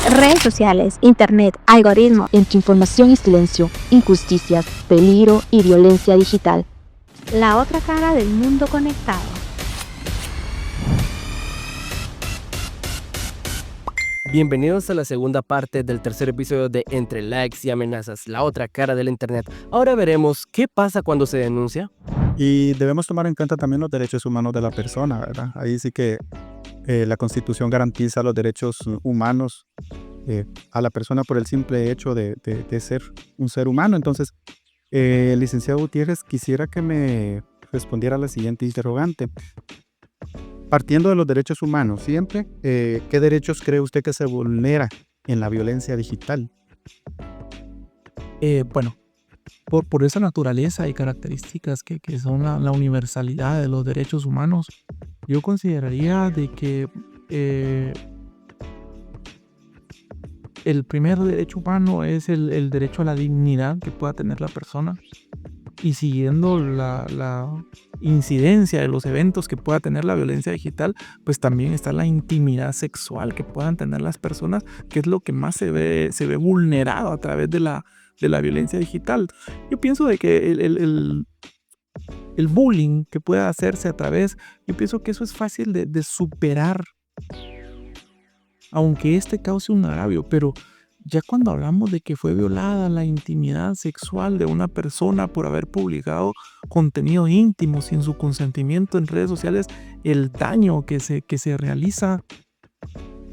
Redes sociales, internet, algoritmos. Entre información y silencio, injusticias, peligro y violencia digital. La otra cara del mundo conectado. Bienvenidos a la segunda parte del tercer episodio de Entre Likes y Amenazas, la otra cara del Internet. Ahora veremos qué pasa cuando se denuncia. Y debemos tomar en cuenta también los derechos humanos de la persona, ¿verdad? Ahí sí que la Constitución garantiza los derechos humanos a la persona por el simple hecho de ser un ser humano. Entonces, licenciado Gutiérrez, quisiera que me respondiera a la siguiente interrogante. Partiendo de los derechos humanos, siempre, ¿qué derechos cree usted que se vulnera en la violencia digital? Bueno, por esa naturaleza y características que son la universalidad de los derechos humanos, yo consideraría de que el primer derecho humano es el derecho a la dignidad que pueda tener la persona, y siguiendo la incidencia de los eventos que pueda tener la violencia digital, pues también está la intimidad sexual que puedan tener las personas, que es lo que más se ve vulnerado a través de la violencia digital. Yo pienso de que el bullying que pueda hacerse a través, yo pienso que eso es fácil de superar, aunque cause un agravio, pero ya cuando hablamos de que fue violada la intimidad sexual de una persona por haber publicado contenido íntimo sin su consentimiento en redes sociales, el daño que se realiza,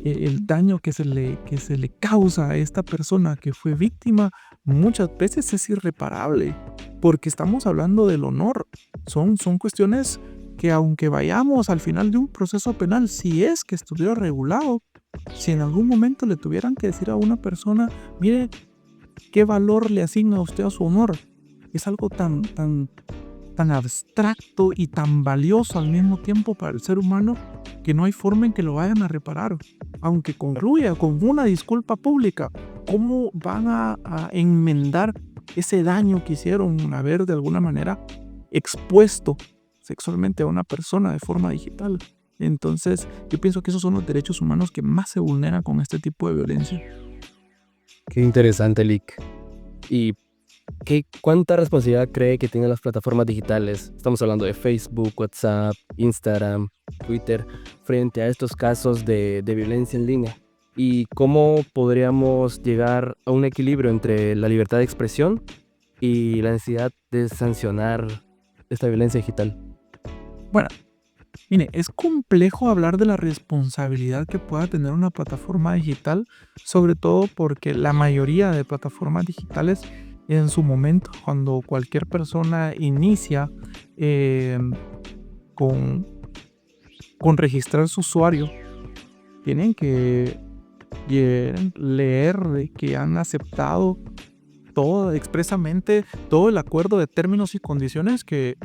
el daño que se le causa a esta persona que fue víctima, muchas veces es irreparable, porque estamos hablando del honor. Son cuestiones que, aunque vayamos al final de un proceso penal, si es que estuviera regulado, si en algún momento le tuvieran que decir a una persona, mire, ¿qué valor le asigna usted a su honor? Es algo tan abstracto y tan valioso al mismo tiempo para el ser humano, que no hay forma en que lo vayan a reparar. Aunque concluya con una disculpa pública, ¿cómo van a enmendar ese daño que hicieron haber de alguna manera expuesto sexualmente a una persona de forma digital? Entonces, yo pienso que esos son los derechos humanos que más se vulneran con este tipo de violencia. Qué interesante, Lick. ¿Y cuánta responsabilidad cree que tienen las plataformas digitales? Estamos hablando de Facebook, WhatsApp, Instagram, Twitter, frente a estos casos de violencia en línea. ¿Y cómo podríamos llegar a un equilibrio entre la libertad de expresión y la necesidad de sancionar esta violencia digital? Bueno, mire, es complejo hablar de la responsabilidad que pueda tener una plataforma digital, sobre todo porque la mayoría de plataformas digitales, en su momento, cuando cualquier persona inicia con registrar su usuario, tienen que leer de que han aceptado expresamente todo el acuerdo de términos y condiciones que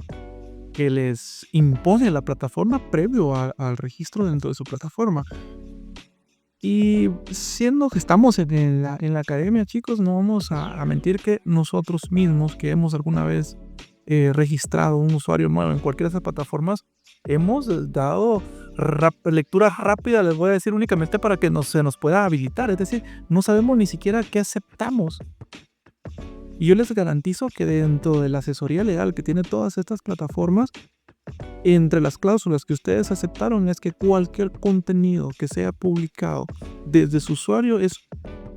les impone la plataforma previo al registro dentro de su plataforma. Y siendo que estamos en la academia, chicos, no vamos a mentir que nosotros mismos, que hemos alguna vez registrado un usuario nuevo en cualquiera de esas plataformas, hemos dado lectura rápida, les voy a decir, únicamente para que se nos pueda habilitar. Es decir, no sabemos ni siquiera qué aceptamos. Y yo les garantizo que dentro de la asesoría legal que tiene todas estas plataformas, entre las cláusulas que ustedes aceptaron es que cualquier contenido que sea publicado desde su usuario es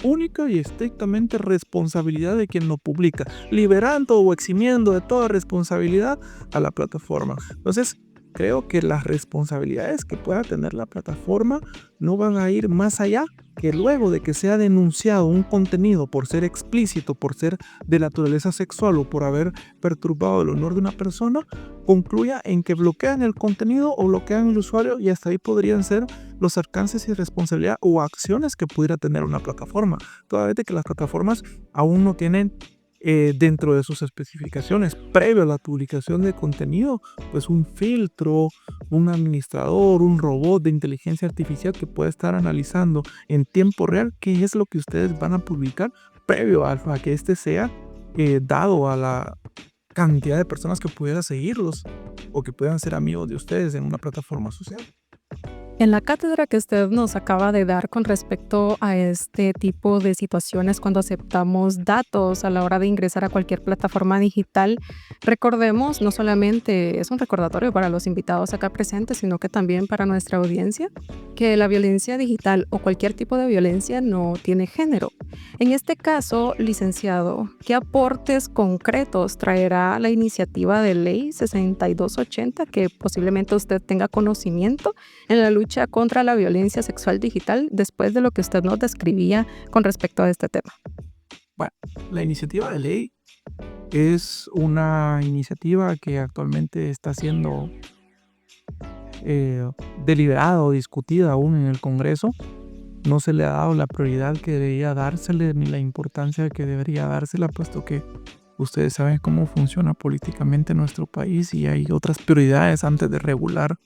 única y estrictamente responsabilidad de quien lo publica, liberando o eximiendo de toda responsabilidad a la plataforma. Entonces, creo que las responsabilidades que pueda tener la plataforma no van a ir más allá que luego de que sea denunciado un contenido por ser explícito, por ser de naturaleza sexual o por haber perturbado el honor de una persona, concluya en que bloquean el contenido o bloquean el usuario, y hasta ahí podrían ser los alcances y responsabilidad o acciones que pudiera tener una plataforma. Toda vez de que las plataformas aún no tienen dentro de sus especificaciones previo a la publicación de contenido, pues un filtro, un administrador, un robot de inteligencia artificial que puede estar analizando en tiempo real qué es lo que ustedes van a publicar previo a que sea dado a la cantidad de personas que pudiera seguirlos o que puedan ser amigos de ustedes en una plataforma social. En la cátedra que usted nos acaba de dar con respecto a este tipo de situaciones cuando aceptamos datos a la hora de ingresar a cualquier plataforma digital, recordemos, no solamente es un recordatorio para los invitados acá presentes, sino que también para nuestra audiencia, que la violencia digital o cualquier tipo de violencia no tiene género. En este caso, licenciado, ¿qué aportes concretos traerá la iniciativa de ley 6280 que posiblemente usted tenga conocimiento en la lucha contra la violencia sexual digital después de lo que usted nos describía con respecto a este tema? Bueno, la iniciativa de ley es una iniciativa que actualmente está siendo deliberada o discutida aún en el Congreso. No se le ha dado la prioridad que debería dársele ni la importancia que debería dársela, puesto que ustedes saben cómo funciona políticamente nuestro país y hay otras prioridades antes de regular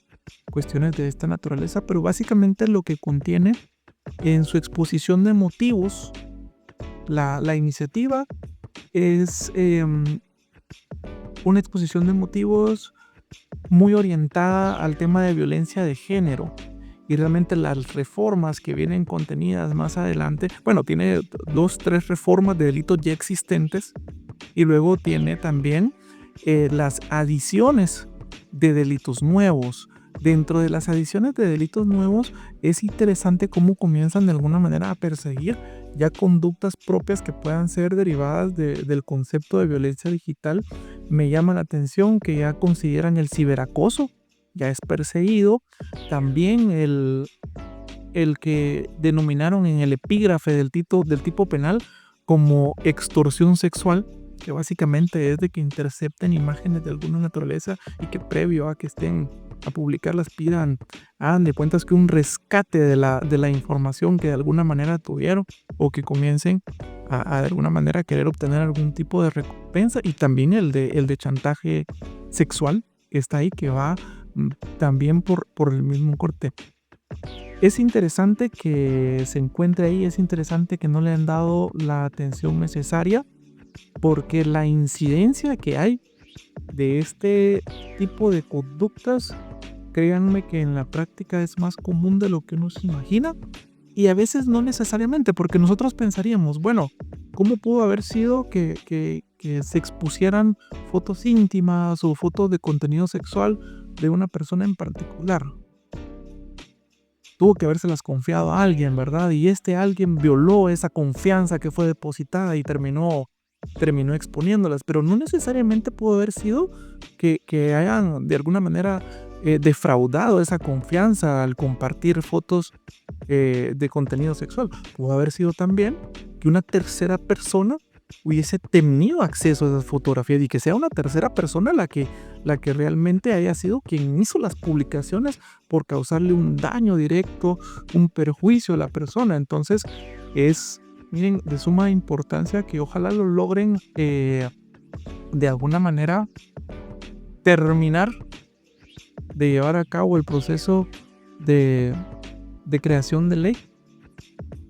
cuestiones de esta naturaleza, pero básicamente lo que contiene en su exposición de motivos, la iniciativa es una exposición de motivos muy orientada al tema de violencia de género. Y realmente las reformas que vienen contenidas más adelante, bueno, tiene 2-3 reformas de delitos ya existentes y luego tiene también las adiciones de delitos nuevos. Dentro de las adiciones de delitos nuevos es interesante cómo comienzan de alguna manera a perseguir ya conductas propias que puedan ser derivadas del concepto de violencia digital. Me llama la atención que ya consideran el ciberacoso, ya es perseguido. También el que denominaron en el epígrafe del tipo penal como extorsión sexual, que básicamente es de que intercepten imágenes de alguna naturaleza y que previo a que estén a publicarlas pidan, hagan de cuentas que un rescate de la información que de alguna manera tuvieron o que comiencen a de alguna manera querer obtener algún tipo de recompensa. Y también el de chantaje sexual que está ahí, que va también por el mismo corte. Es interesante que se encuentre ahí, es interesante que no le han dado la atención necesaria, porque la incidencia que hay de este tipo de conductas, créanme que en la práctica es más común de lo que uno se imagina, y a veces no necesariamente, porque nosotros pensaríamos, bueno, ¿cómo pudo haber sido que se expusieran fotos íntimas o fotos de contenido sexual de una persona en particular? Tuvo que habérselas confiado a alguien, ¿verdad? Y este alguien violó esa confianza que fue depositada y terminó exponiéndolas, pero no necesariamente pudo haber sido que hayan de alguna manera defraudado esa confianza al compartir fotos de contenido sexual. Pudo haber sido también que una tercera persona hubiese tenido acceso a esas fotografías y que sea una tercera persona la que realmente haya sido quien hizo las publicaciones por causarle un daño directo, un perjuicio a la persona. Entonces es, miren, de suma importancia que ojalá lo logren de alguna manera terminar de llevar a cabo el proceso de creación de ley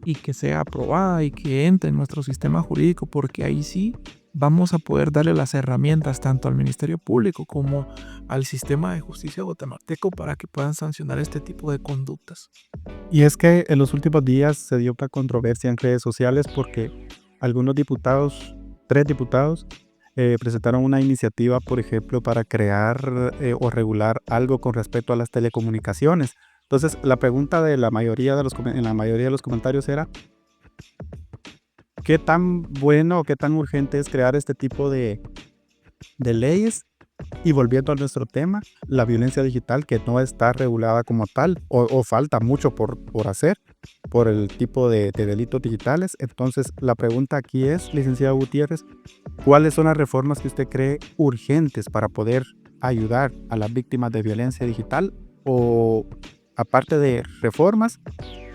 y que sea aprobada y que entre en nuestro sistema jurídico, porque ahí sí vamos a poder darle las herramientas tanto al Ministerio Público como al sistema de justicia guatemalteco para que puedan sancionar este tipo de conductas. Y es que en los últimos días se dio una controversia en redes sociales porque algunos diputados, 3 diputados, presentaron una iniciativa, por ejemplo, para crear o regular algo con respecto a las telecomunicaciones. Entonces, la pregunta de en la mayoría de los comentarios era ¿qué tan bueno o qué tan urgente es crear este tipo de leyes? Y volviendo a nuestro tema, la violencia digital que no está regulada como tal o falta mucho por hacer por el tipo de delitos digitales. Entonces, la pregunta aquí es, licenciado Gutiérrez, ¿cuáles son las reformas que usted cree urgentes para poder ayudar a las víctimas de violencia digital? O, aparte de reformas,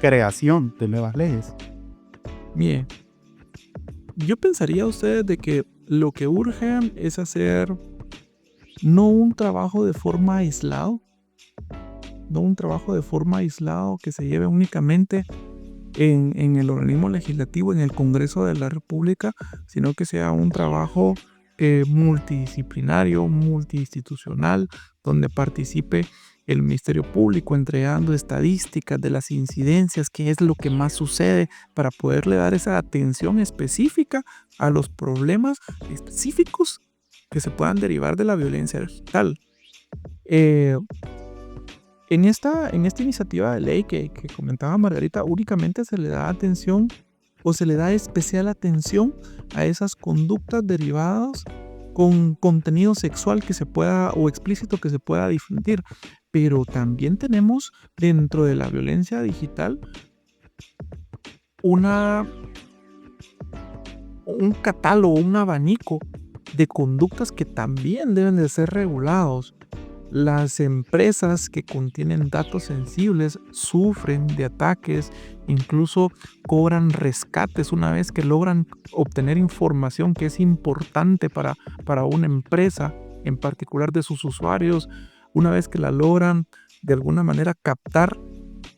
creación de nuevas leyes. Bien, yo pensaría ustedes de que lo que urge es hacer no un trabajo de forma aislado, que se lleve únicamente en el organismo legislativo, en el Congreso de la República, sino que sea un trabajo multidisciplinario, multiinstitucional, donde participe el Ministerio Público entregando estadísticas de las incidencias, qué es lo que más sucede, para poderle dar esa atención específica a los problemas específicos que se puedan derivar de la violencia digital. En esta iniciativa de ley que comentaba Margarita, únicamente se le da atención o se le da especial atención a esas conductas derivadas con contenido sexual que se pueda o explícito que se pueda difundir. Pero también tenemos dentro de la violencia digital un catálogo, un abanico de conductas que también deben de ser regulados. Las empresas que contienen datos sensibles sufren de ataques, incluso cobran rescates una vez que logran obtener información que es importante para una empresa, en particular de sus usuarios. Una vez que la logran de alguna manera captar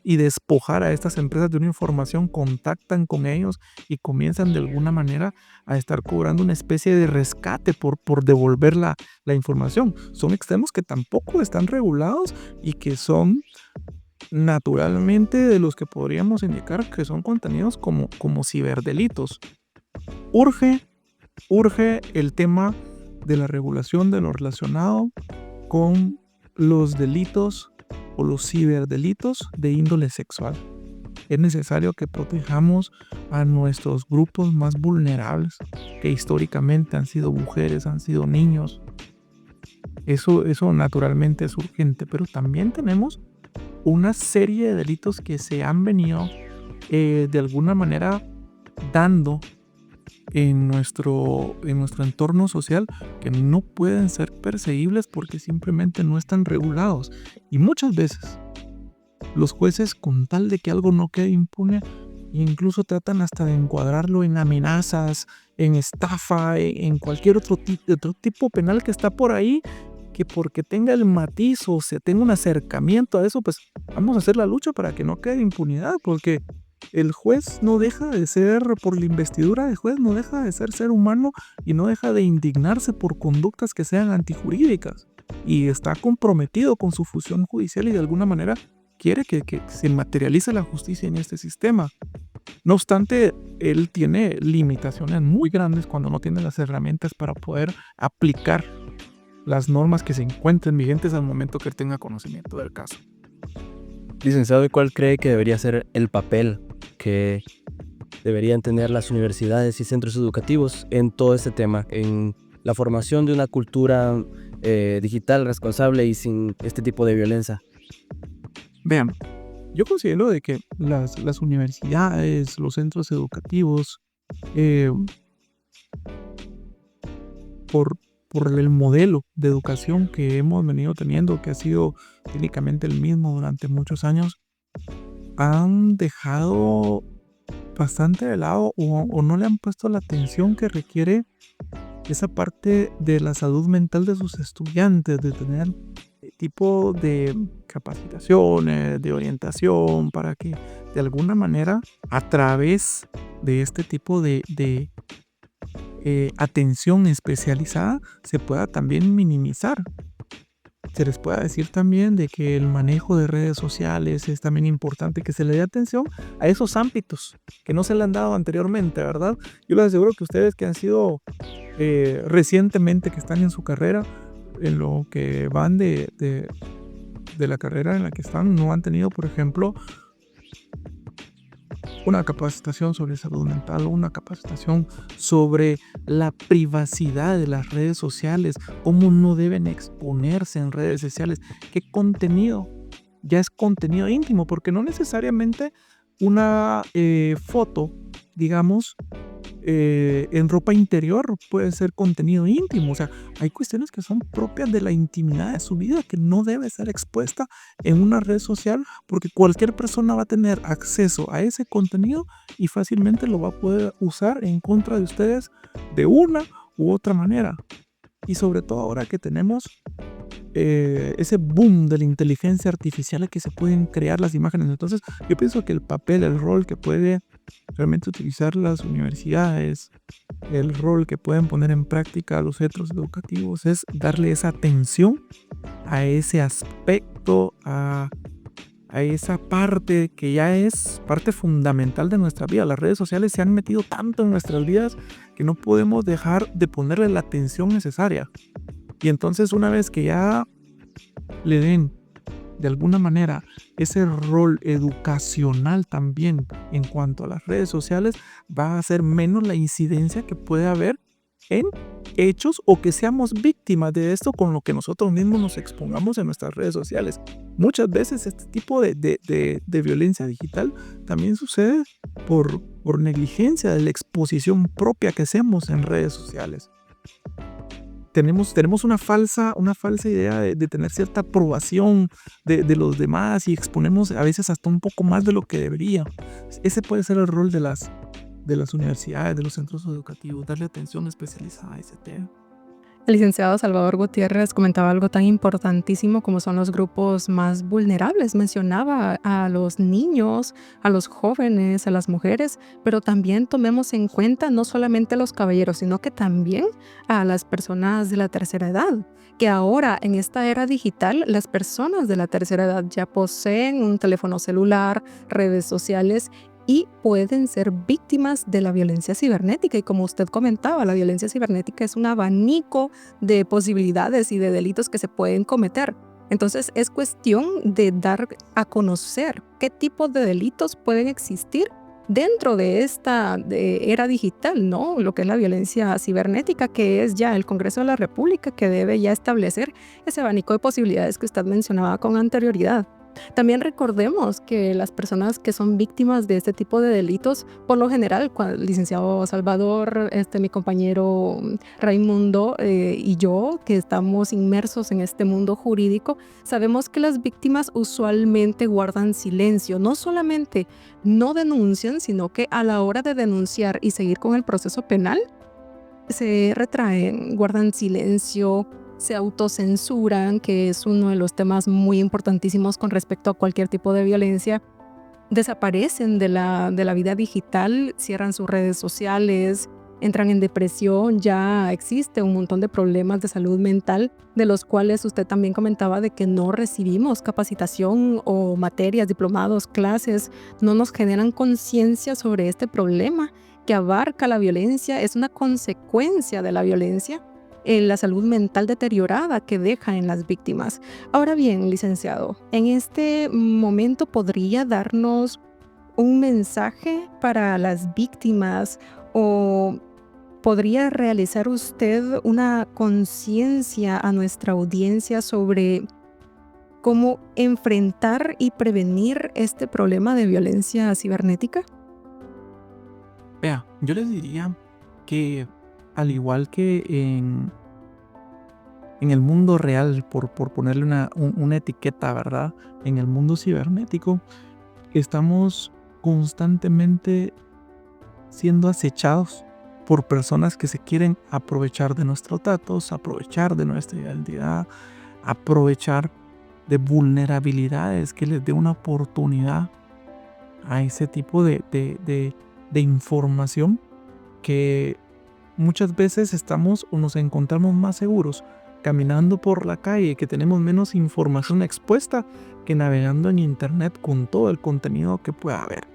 y despojar a estas empresas de una información, contactan con ellos y comienzan de alguna manera a estar cobrando una especie de rescate por devolver la información. Son extremos que tampoco están regulados y que son naturalmente de los que podríamos indicar que son contenidos como ciberdelitos. Urge el tema de la regulación de lo relacionado con los delitos o los ciberdelitos de índole sexual. Es necesario que protejamos a nuestros grupos más vulnerables, que históricamente han sido mujeres, han sido niños. Eso naturalmente es urgente, pero también tenemos una serie de delitos que se han venido de alguna manera dando en nuestro entorno social, que no pueden ser perseguibles porque simplemente no están regulados. Y muchas veces los jueces, con tal de que algo no quede impune, incluso tratan hasta de encuadrarlo en amenazas, en estafa, en cualquier otro tipo penal que está por ahí, que porque tenga el matiz o se tenga un acercamiento a eso, pues vamos a hacer la lucha para que no quede impunidad, porque el juez no deja de ser, por la investidura de juez, no deja de ser humano y no deja de indignarse por conductas que sean antijurídicas. Y está comprometido con su función judicial y de alguna manera quiere que se materialice la justicia en este sistema. No obstante, él tiene limitaciones muy grandes cuando no tiene las herramientas para poder aplicar las normas que se encuentren vigentes al momento que él tenga conocimiento del caso. Licenciado, ¿y cuál cree que debería ser el papel que deberían tener las universidades y centros educativos en todo este tema, en la formación de una cultura digital responsable y sin este tipo de violencia? Vean, yo considero de que las universidades, los centros educativos, por el modelo de educación que hemos venido teniendo, que ha sido técnicamente el mismo durante muchos años, han dejado bastante de lado o no le han puesto la atención que requiere esa parte de la salud mental de sus estudiantes, de tener tipo de capacitaciones, de orientación, para que de alguna manera a través de este tipo de atención especializada se pueda también minimizar. Se les pueda decir también de que el manejo de redes sociales es también importante, que se le dé atención a esos ámbitos que no se le han dado anteriormente, ¿verdad? Yo les aseguro que ustedes que han sido recientemente, que están en su carrera, en lo que van de la carrera en la que están, no han tenido, por ejemplo, una capacitación sobre salud mental, una capacitación sobre la privacidad de las redes sociales, cómo no deben exponerse en redes sociales, qué contenido ya es contenido íntimo, porque no necesariamente una foto, digamos, en ropa interior puede ser contenido íntimo. O sea, hay cuestiones que son propias de la intimidad de su vida que no debe ser expuesta en una red social, porque cualquier persona va a tener acceso a ese contenido y fácilmente lo va a poder usar en contra de ustedes de una u otra manera. Y sobre todo ahora que tenemos ese boom de la inteligencia artificial, que se pueden crear las imágenes. Entonces yo pienso que el papel, el rol que puede realmente utilizar las universidades, el rol que pueden poner en práctica los centros educativos, es darle esa atención a ese aspecto respecto a esa parte que ya es parte fundamental de nuestra vida. Las redes sociales se han metido tanto en nuestras vidas que no podemos dejar de ponerle la atención necesaria. Y entonces una vez que ya le den de alguna manera ese rol educacional también en cuanto a las redes sociales, va a ser menos la incidencia que puede haber en hechos o que seamos víctimas de esto con lo que nosotros mismos nos expongamos en nuestras redes sociales. Muchas veces este tipo de violencia digital también sucede por negligencia de la exposición propia que hacemos en redes sociales. Tenemos una falsa idea de tener cierta aprobación de los demás y exponemos a veces hasta un poco más de lo que debería. Ese puede ser el rol de las universidades, de los centros educativos, darle atención especializada a ese tema. El licenciado Salvador Gutiérrez comentaba algo tan importantísimo como son los grupos más vulnerables. Mencionaba a los niños, a los jóvenes, a las mujeres, pero también tomemos en cuenta no solamente a los caballeros, sino que también a las personas de la tercera edad. Que ahora, en esta era digital, las personas de la tercera edad ya poseen un teléfono celular, redes sociales y pueden ser víctimas de la violencia cibernética. Y como usted comentaba, la violencia cibernética es un abanico de posibilidades y de delitos que se pueden cometer. Entonces es cuestión de dar a conocer qué tipo de delitos pueden existir dentro de esta era digital, ¿no? Lo que es la violencia cibernética, que es ya el Congreso de la República que debe ya establecer ese abanico de posibilidades que usted mencionaba con anterioridad. También recordemos que las personas que son víctimas de este tipo de delitos, por lo general, el licenciado Salvador, mi compañero Raimundo y yo, que estamos inmersos en este mundo jurídico, sabemos que las víctimas usualmente guardan silencio. No solamente no denuncian, sino que a la hora de denunciar y seguir con el proceso penal, se retraen, guardan silencio, se autocensuran, que es uno de los temas muy importantísimos con respecto a cualquier tipo de violencia. Desaparecen de la vida digital, cierran sus redes sociales, entran en depresión. Ya existe un montón de problemas de salud mental de los cuales usted también comentaba de que no recibimos capacitación o materias, diplomados, clases, no nos generan conciencia sobre este problema que abarca la violencia, es una consecuencia de la violencia. La salud mental deteriorada que deja en las víctimas. Ahora bien, licenciado, en este momento podría darnos un mensaje para las víctimas o podría realizar usted una conciencia a nuestra audiencia sobre cómo enfrentar y prevenir este problema de violencia cibernética. Vea, yo les diría que al igual que en el mundo real, por ponerle una etiqueta, ¿verdad? En el mundo cibernético, estamos constantemente siendo acechados por personas que se quieren aprovechar de nuestros datos, aprovechar de nuestra identidad, aprovechar de vulnerabilidades que les dé una oportunidad a ese tipo de información que muchas veces estamos o nos encontramos más seguros caminando por la calle, que tenemos menos información expuesta que navegando en internet con todo el contenido que pueda haber.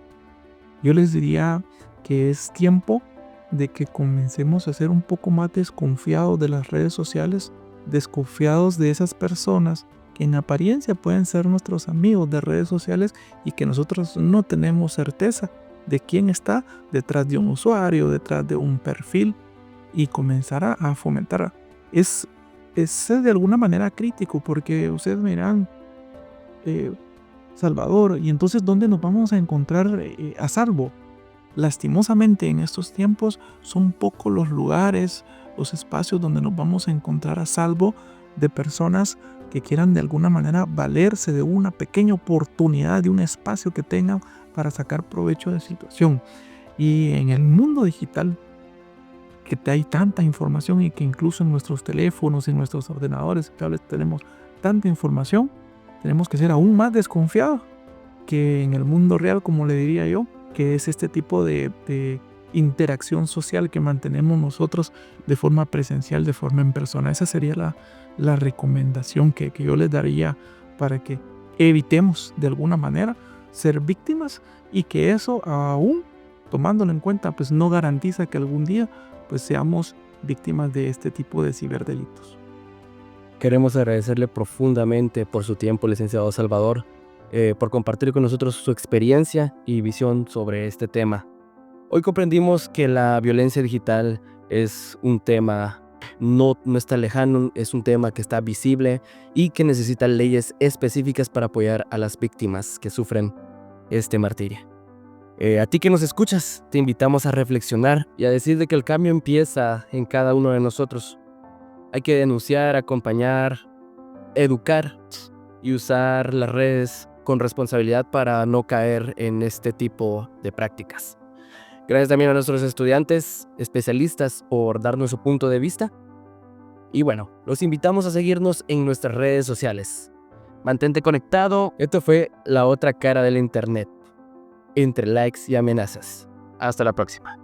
Yo les diría que es tiempo de que comencemos a ser un poco más desconfiados de las redes sociales, desconfiados de esas personas que en apariencia pueden ser nuestros amigos de redes sociales y que nosotros no tenemos certeza de quién está detrás de un usuario, detrás de un perfil, y comenzar a fomentar. Es de alguna manera crítico porque ustedes me dirán, Salvador, ¿y entonces dónde nos vamos a encontrar a salvo? Lastimosamente en estos tiempos son pocos los lugares, los espacios donde nos vamos a encontrar a salvo de personas que quieran de alguna manera valerse de una pequeña oportunidad, de un espacio que tengan para sacar provecho de situación. Y en el mundo digital, que hay tanta información y que incluso en nuestros teléfonos, en nuestros ordenadores, tablets, tenemos tanta información, tenemos que ser aún más desconfiados que en el mundo real, como le diría yo, que es este tipo de interacción social que mantenemos nosotros de forma presencial, de forma en persona. Esa sería la recomendación que yo les daría para que evitemos de alguna manera ser víctimas, y que eso, aún tomándolo en cuenta, pues no garantiza que algún día pues seamos víctimas de este tipo de ciberdelitos. Queremos agradecerle profundamente por su tiempo, licenciado Salvador, por compartir con nosotros su experiencia y visión sobre este tema. Hoy comprendimos que la violencia digital es un tema no está lejano, es un tema que está visible y que necesita leyes específicas para apoyar a las víctimas que sufren este martirio. A ti que nos escuchas, te invitamos a reflexionar y a decir de que el cambio empieza en cada uno de nosotros. Hay que denunciar, acompañar, educar y usar las redes con responsabilidad para no caer en este tipo de prácticas. Gracias también a nuestros estudiantes, especialistas, por darnos su punto de vista. Y bueno, los invitamos a seguirnos en nuestras redes sociales. Mantente conectado. Esto fue La Otra Cara del Internet, entre likes y amenazas. Hasta la próxima.